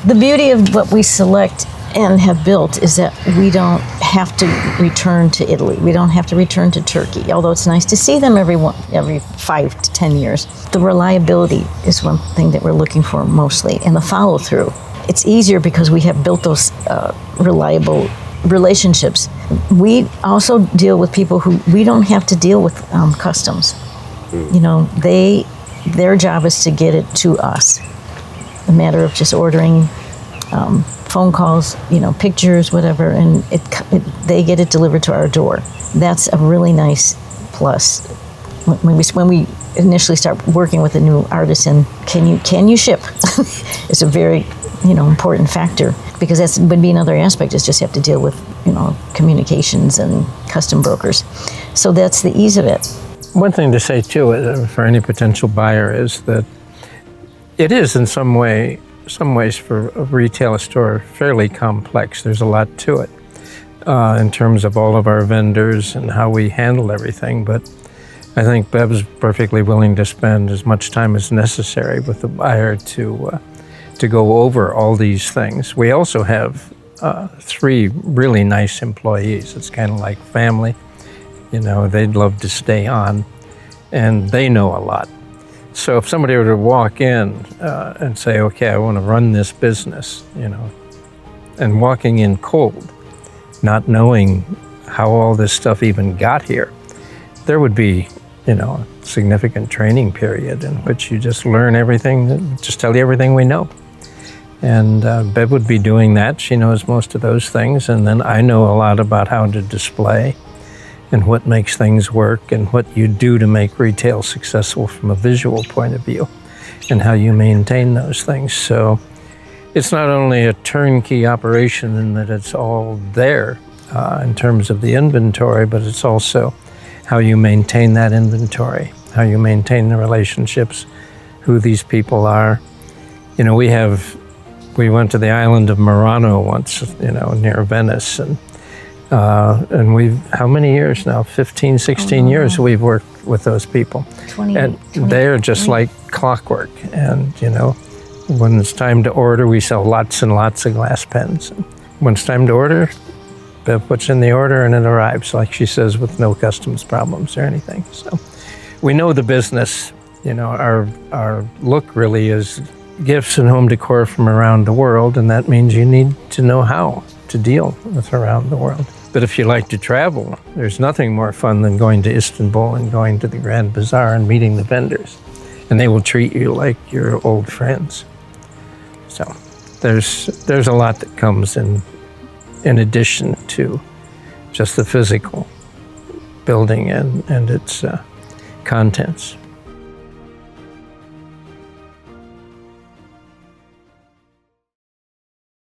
The beauty of what we select and have built is that we don't have to return to Italy. We don't have to return to Turkey, although it's nice to see them every 5 to 10 years. The reliability is one thing that we're looking for mostly, and the follow through. It's easier because we have built those reliable relationships. We also deal with people who we don't have to deal with customs. You know, their job is to get it to us. A matter of just ordering phone calls, you know, pictures, whatever, and they get it delivered to our door. That's a really nice plus. When we initially start working with a new artisan, can you ship? It's a very, you know, important factor, because that's would be another aspect, is just have to deal with, you know, communications and custom brokers. So that's the ease of it. One thing to say too, for any potential buyer, is that it is in some ways for a retail store fairly complex. There's a lot to it in terms of all of our vendors and how we handle everything. But I think Bev's perfectly willing to spend as much time as necessary with the buyer to go over all these things. We also have 3 really nice employees. It's kind of like family. You know, they'd love to stay on, and they know a lot. So if somebody were to walk in and say, okay, I want to run this business, you know, and walking in cold, not knowing how all this stuff even got here, there would be, you know, a significant training period in which you just learn everything, just tell you everything we know. And Bev would be doing that. She knows most of those things. And then I know a lot about how to display and what makes things work and what you do to make retail successful from a visual point of view and how you maintain those things. So it's not only a turnkey operation in that it's all there in terms of the inventory, but it's also how you maintain that inventory, how you maintain the relationships, who these people are. You know, we went to the island of Murano once, you know, near Venice, and we've, how many years now? 15, 16 years we've worked with those people. 20, and they're just like clockwork. And, you know, when it's time to order, we sell lots and lots of glass pens. When it's time to order, Bev puts in the order and it arrives, like she says, with no customs problems or anything. So we know the business. You know, our look really is gifts and home decor from around the world, and that means you need to know how to deal with around the world. But if you like to travel, there's nothing more fun than going to Istanbul and going to the Grand Bazaar and meeting the vendors. And they will treat you like your old friends. So there's a lot that comes in addition to just the physical building and its contents.